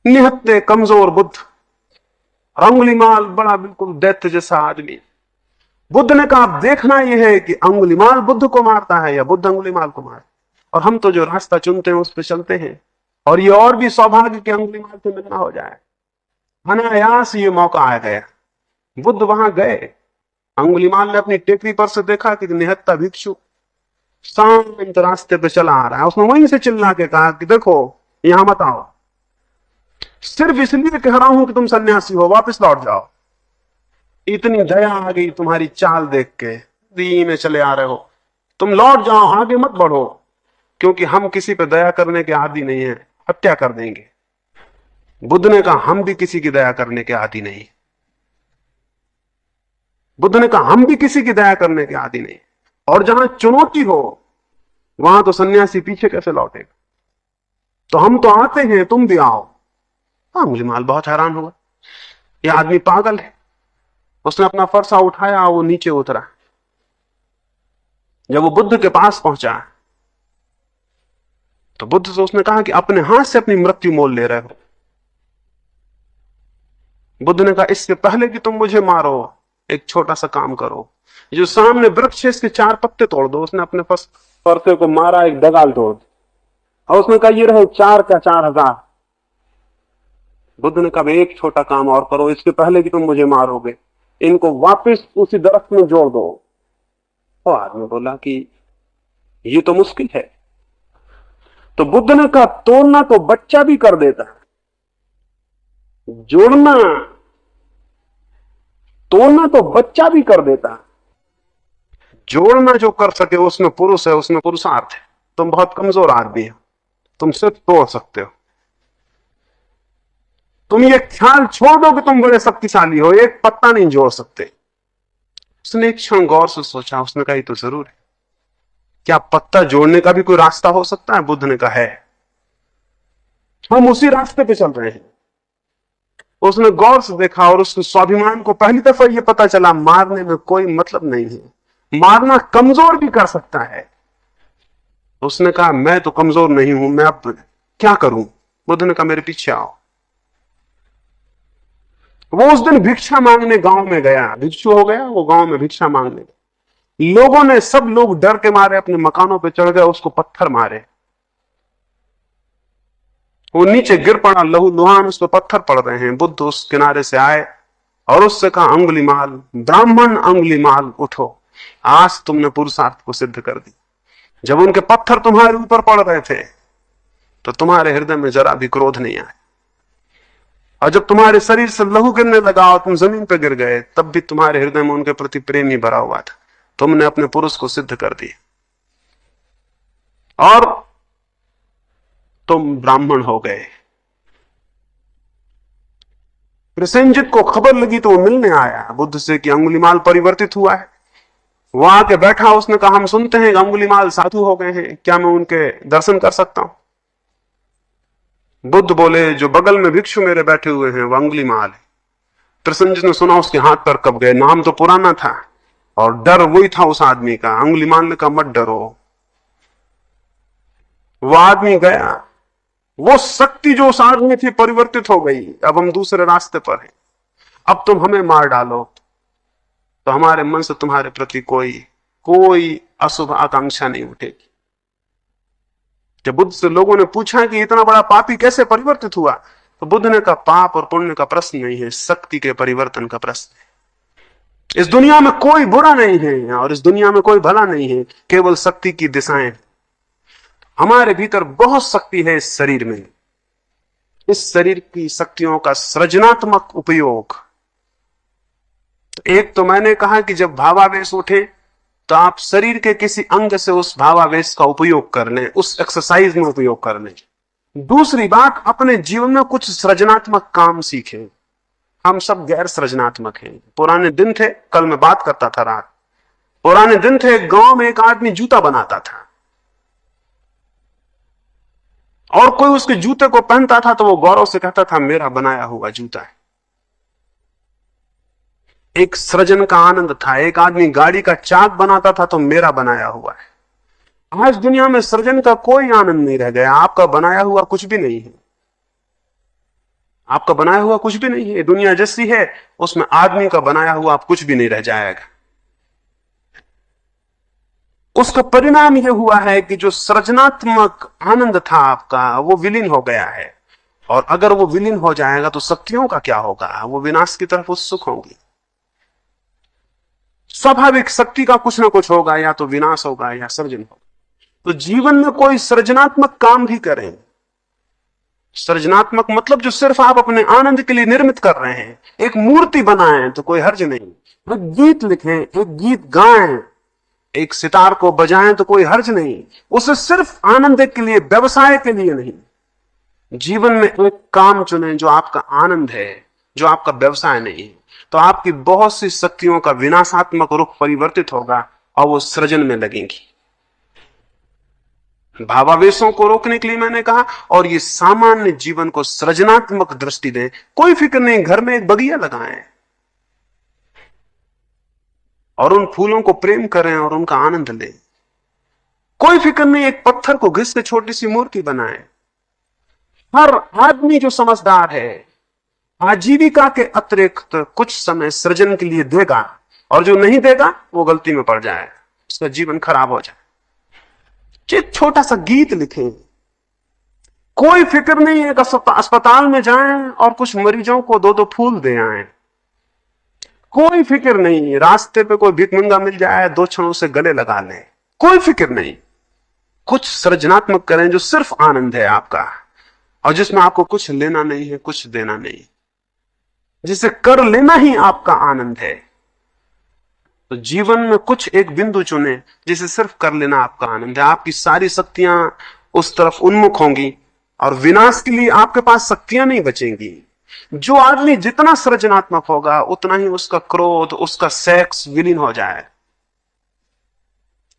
निहत्ते कमजोर बुद्ध, अंगुलीमाल बड़ा बिल्कुल दैत्य जैसा आदमी। बुद्ध ने कहा अब देखना यह है कि अंगुलीमाल बुद्ध को मारता है या बुद्ध अंगुलीमाल को मारता है। और हम तो जो रास्ता चुनते हैं उस पर चलते हैं, और ये और भी सौभाग्य के अंगुलीमाल से मिलना हो जाए। अनायास ये मौका आ गया, बुद्ध वहां गए। अंगुलीमाल ने अपनी टेकरी पर से देखा कि निहत्ता भिक्षु शांत रास्ते पे चला आ रहा है। उसने वहीं से चिल्ला के कहा कि देखो यहां मत आओ, सिर्फ इसलिए कह रहा हूं कि तुम सन्यासी हो, वापस लौट जाओ। इतनी दया आ गई तुम्हारी चाल देख के, धीमे चले आ रहे हो, तुम लौट जाओ, आगे मत बढ़ो, क्योंकि हम किसी पे दया करने के आदी नहीं है, हत्या कर देंगे। बुद्ध ने कहा हम भी किसी की दया करने के आदी नहीं। बुद्ध ने कहा हम भी किसी की दया करने के आदी नहीं, और जहां चुनौती हो वहां तो सन्यासी पीछे कैसे लौटेगा। तो हम तो आते हैं, तुम भी आओ। अंगुलीमाल बहुत हैरान हुआ, यह आदमी पागल है। उसने अपना फरसा उठाया, वो नीचे उतरा। जब वो बुद्ध के पास पहुंचा तो बुद्ध से उसने कहा कि अपने हाथ से अपनी मृत्यु मोल ले रहे हो। बुद्ध ने कहा इससे पहले कि तुम मुझे मारो एक छोटा सा काम करो, जो सामने वृक्ष है इसके 4 पत्ते तोड़ दो। उसने अपने फरसे को मारा, एक दगाल तोड़ दी, और उसने कहा ये रहे 4 का 4000। बुद्ध ने कहा एक छोटा काम और करो, इसके पहले कि तुम मुझे मारोगे, इनको वापस उसी दरख्त में जोड़ दो। तो आदमी बोला कि ये तो मुश्किल है। तो बुद्ध ने कहा तोड़ना तो बच्चा भी कर देता है, जोड़ना तोड़ना तो बच्चा भी कर देता है, जोड़ना जो कर सके उसमें पुरुष है, उसमें पुरुषार्थ है। तुम बहुत कमजोर आदमी हो, तुम सिर्फ तोड़ सकते हो। तुम ये ख्याल छोड़ दो कि तुम बड़े शक्तिशाली हो, एक पत्ता नहीं जोड़ सकते। उसने एक क्षण गौर से सोचा, उसने कहा ये तो जरूर है, क्या पत्ता जोड़ने का भी कोई रास्ता हो सकता है? बुद्ध ने कहा है, हम उसी रास्ते पे चल रहे हैं। उसने गौर से देखा और उसके स्वाभिमान को पहली दफा यह पता चला मारने में कोई मतलब नहीं है, मारना कमजोर भी कर सकता है। उसने कहा मैं तो कमजोर नहीं हूं, मैं अब क्या करूं? बुद्ध ने कहा मेरे पीछे आओ। वो उस दिन भिक्षा मांगने गांव में गया, भिक्षु हो गया, वो गांव में भिक्षा मांगने। लोगों ने, सब लोग डर के मारे अपने मकानों पे चढ़ गए, उसको पत्थर मारे। वो नीचे गिर पड़ा, लहू लुहान, उस पर पत्थर पड़ रहे हैं। बुद्ध उस किनारे से आए और उससे कहा अंगुलीमाल, ब्राह्मण अंगुलीमाल, उठो, आज तुमने पुरुषार्थ को सिद्ध कर दी। जब उनके पत्थर तुम्हारे ऊपर पड़ रहे थे तो तुम्हारे हृदय में जरा भी क्रोध नहीं आया, और जब तुम्हारे शरीर से लहू गिरने लगा और तुम जमीन पर गिर गए तब भी तुम्हारे हृदय में उनके प्रति प्रेम ही भरा हुआ था। तुमने अपने पुरुष को सिद्ध कर दिया और तुम ब्राह्मण हो गए। प्रसेनजित को खबर लगी तो वो मिलने आया बुद्ध से कि अंगुलीमाल परिवर्तित हुआ है। वो आके बैठा, उसने कहा हम सुनते हैं अंगुलीमाल साधु हो गए हैं, क्या मैं उनके दर्शन कर सकता हूं? बुद्ध बोले जो बगल में भिक्षु मेरे बैठे हुए हैं वो अंगुलीमाल है। प्रसेनजित ने सुना उसके हाथ पर कब गए, नाम तो पुराना था और डर वही था उस आदमी का। अंगुलीमाल ने कहा मत डरो। वो आदमी गया, वो शक्ति जो उस आदमी थी परिवर्तित हो गई, अब हम दूसरे रास्ते पर हैं। अब तुम हमें मार डालो तो हमारे मन से तुम्हारे प्रति कोई अशुभ आकांक्षा नहीं उठेगी। जब बुद्ध से लोगों ने पूछा कि इतना बड़ा पापी कैसे परिवर्तित हुआ, तो बुद्ध ने कहा पाप और पुण्य का प्रश्न नहीं है, शक्ति के परिवर्तन का प्रश्न है। इस दुनिया में कोई बुरा नहीं है और इस दुनिया में कोई भला नहीं है, केवल शक्ति की दिशाएं। हमारे भीतर बहुत शक्ति है इस शरीर में, इस शरीर की शक्तियों का सृजनात्मक उपयोग। एक तो मैंने कहा कि जब भावावेश उठे तो आप शरीर के किसी अंग से उस भावावेश का उपयोग कर लें, उस एक्सरसाइज में उपयोग कर लें। दूसरी बात, अपने जीवन में कुछ सृजनात्मक काम सीखें। हम सब गैर सृजनात्मक हैं। पुराने दिन थे, कल मैं बात करता था रात, पुराने दिन थे, गांव में एक आदमी जूता बनाता था और कोई उसके जूते को पहनता था तो वो गौरव से कहता था मेरा बनाया हुआ जूता है। एक सृजन का आनंद था। एक आदमी गाड़ी का चाक बनाता था तो मेरा बनाया हुआ है। आज दुनिया में सृजन का कोई आनंद नहीं रह गया, आपका बनाया हुआ कुछ भी नहीं है। आपका बनाया हुआ कुछ भी नहीं है। दुनिया जैसी है, उसमें आदमी का बनाया हुआ आप कुछ भी नहीं रह जाएगा। उसका परिणाम यह हुआ है कि जो सृजनात्मक आनंद था आपका, वो विलीन हो गया है। और अगर वो विलीन हो जाएगा तो शक्तियों का क्या होगा? वो विनाश की तरफ उत्सुक होंगी। स्वाभाविक शक्ति का कुछ ना कुछ होगा, या तो विनाश होगा या सृजन होगा। तो जीवन में कोई सृजनात्मक काम भी करें, सृजनात्मक मतलब जो सिर्फ आप अपने आनंद के लिए निर्मित कर रहे हैं, एक मूर्ति बनाएं तो कोई हर्ज नहीं, एक गीत लिखें, एक गीत गाएं, एक सितार को बजाएं तो कोई हर्ज नहीं, उसे सिर्फ आनंद के लिए, व्यवसाय के लिए नहीं। जीवन में एक काम चुनें जो आपका आनंद है, जो आपका व्यवसाय नहीं है, तो आपकी बहुत सी शक्तियों का विनाशात्मक रुख परिवर्तित होगा और वो सृजन में लगेंगी। भावावेशों को रोकने के लिए मैंने कहा, और ये सामान्य जीवन को सृजनात्मक दृष्टि दें। कोई फिक्र नहीं, घर में एक बगिया लगाएं और उन फूलों को प्रेम करें और उनका आनंद लें। कोई फिक्र नहीं, एक पत्थर को घिस के छोटी सी मूर्ति बनाएं। हर आदमी जो समझदार है आजीविका के अतिरिक्त कुछ समय सृजन के लिए देगा, और जो नहीं देगा वो गलती में पड़ जाए, उसका जीवन खराब हो जाए। एक छोटा सा गीत लिखें, कोई फिक्र नहीं, एक अस्पताल में जाएं और कुछ मरीजों को दो दो फूल दे आए। कोई फिक्र नहीं, रास्ते पे कोई भिखमंगा मिल जाए, दो क्षणों से गले लगा लें। कोई फिक्र नहीं, कुछ सृजनात्मक करें जो सिर्फ आनंद है आपका, और जिसमें आपको कुछ लेना नहीं है, कुछ देना नहीं, जिसे कर लेना ही आपका आनंद है। तो जीवन में कुछ एक बिंदु चुने जिसे सिर्फ कर लेना आपका आनंद है। आपकी सारी शक्तियां उस तरफ उन्मुख होंगी और विनाश के लिए आपके पास शक्तियां नहीं बचेंगी। जो आदमी जितना सृजनात्मक होगा उतना ही उसका क्रोध, उसका सेक्स विलीन हो जाए।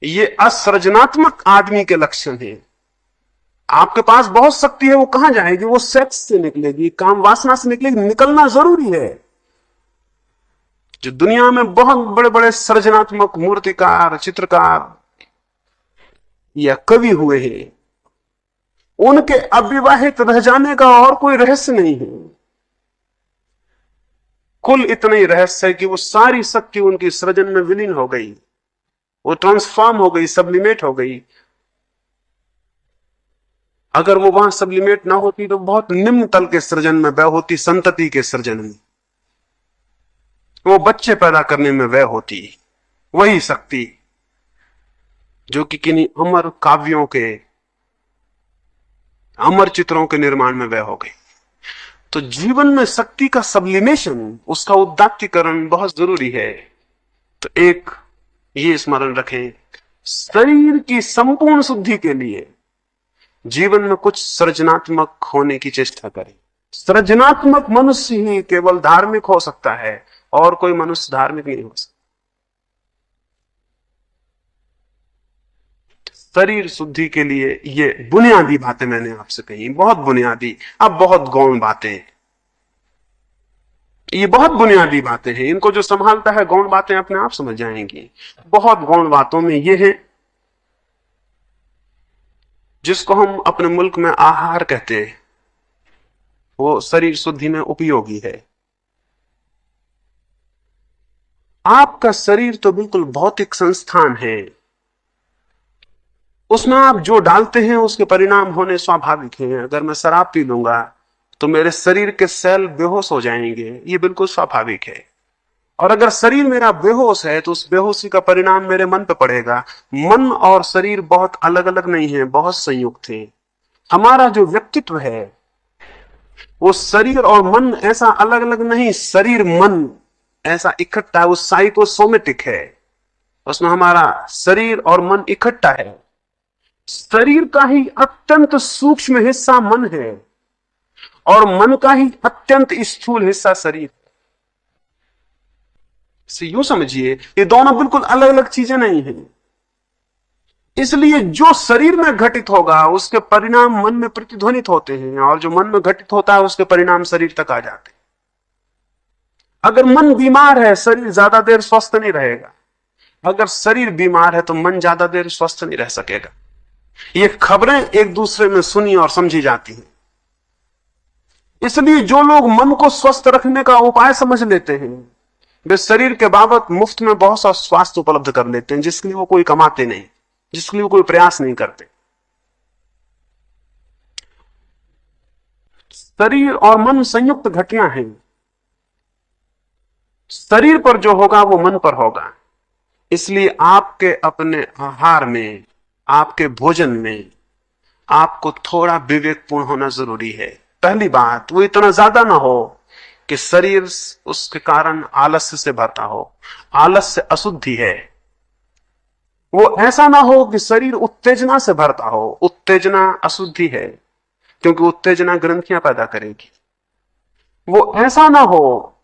ये असृजनात्मक आदमी के लक्षण है। आपके पास बहुत शक्ति है, वो कहां जाएगी? वो सेक्स से निकलेगी, काम वासना से निकलेगी। निकलना जरूरी है। जो दुनिया में बहुत बड़े बड़े सृजनात्मक मूर्तिकार, चित्रकार या कवि हुए हैं, उनके अविवाहित रह जाने का और कोई रहस्य नहीं है। कुल इतना ही रहस्य है कि वो सारी शक्ति उनकी सृजन में विलीन हो गई, वो ट्रांसफॉर्म हो गई, सब्लिमेट हो गई। अगर वो वहां सब्लिमेट ना होती तो बहुत निम्न तल के सृजन में वह होती, संतति के सृजन में, वो बच्चे पैदा करने में वह होती। वही शक्ति जो कि किन्हीं अमर काव्यों के, अमर चित्रों के निर्माण में वह हो गई। तो जीवन में शक्ति का सब्लिमेशन, उसका उदात्तीकरण बहुत जरूरी है। तो एक ये स्मरण रखें, शरीर की संपूर्ण शुद्धि के लिए जीवन में कुछ सृजनात्मक होने की चेष्टा करें। सृजनात्मक मनुष्य ही केवल धार्मिक हो सकता है, और कोई मनुष्य धार्मिक नहीं हो सकता। शरीर शुद्धि के लिए ये बुनियादी बातें मैंने आपसे कही, बहुत बुनियादी, अब बहुत गौण बातें। ये बहुत बुनियादी बातें हैं, इनको जो संभालता है गौण बातें अपने आप समझ जाएंगी। बहुत गौण बातों में ये है जिसको हम अपने मुल्क में आहार कहते हैं, वो शरीर शुद्धि में उपयोगी है। आपका शरीर तो बिल्कुल भौतिक संस्थान है, उसमें आप जो डालते हैं उसके परिणाम होने स्वाभाविक हैं। अगर मैं शराब पी लूंगा तो मेरे शरीर के सेल बेहोश हो जाएंगे, ये बिल्कुल स्वाभाविक है। और अगर शरीर मेरा बेहोश है तो उस बेहोशी का परिणाम मेरे मन पे पड़ेगा। मन और शरीर बहुत अलग अलग नहीं है, बहुत संयुक्त है। हमारा जो व्यक्तित्व है वो शरीर और मन ऐसा अलग अलग नहीं, शरीर मन ऐसा इकट्ठा है, वो साइकोसोमेटिक है। उसमें हमारा शरीर और मन इकट्ठा है। शरीर का ही अत्यंत सूक्ष्म हिस्सा मन है और मन का ही अत्यंत स्थूल हिस्सा शरीर। इसे यूं समझिए, ये दोनों बिल्कुल अलग अलग चीजें नहीं हैं। इसलिए जो शरीर में घटित होगा उसके परिणाम मन में प्रतिध्वनित होते हैं, और जो मन में घटित होता है उसके परिणाम शरीर तक आ जाते हैं। अगर मन बीमार है, शरीर ज्यादा देर स्वस्थ नहीं रहेगा। अगर शरीर बीमार है तो मन ज्यादा देर स्वस्थ नहीं रह सकेगा। ये खबरें एक दूसरे में सुनी और समझी जाती हैं। इसलिए जो लोग मन को स्वस्थ रखने का उपाय समझ लेते हैं, वे शरीर के बाबत मुफ्त में बहुत सा स्वास्थ्य उपलब्ध कर लेते हैं, जिसके लिए वो कोई कमाते नहीं, जिसके लिए वो कोई प्रयास नहीं करते। शरीर और मन संयुक्त घटना है। शरीर पर जो होगा वो मन पर होगा। इसलिए आपके अपने आहार में, आपके भोजन में आपको थोड़ा विवेकपूर्ण होना जरूरी है। पहली बात, वो इतना ज्यादा ना हो कि शरीर उसके कारण आलस्य से भरता हो। आलस्य अशुद्धि है। वो ऐसा ना हो कि शरीर उत्तेजना से भरता हो। उत्तेजना अशुद्धि है, क्योंकि उत्तेजना ग्रंथियां पैदा करेगी। वो ऐसा ना हो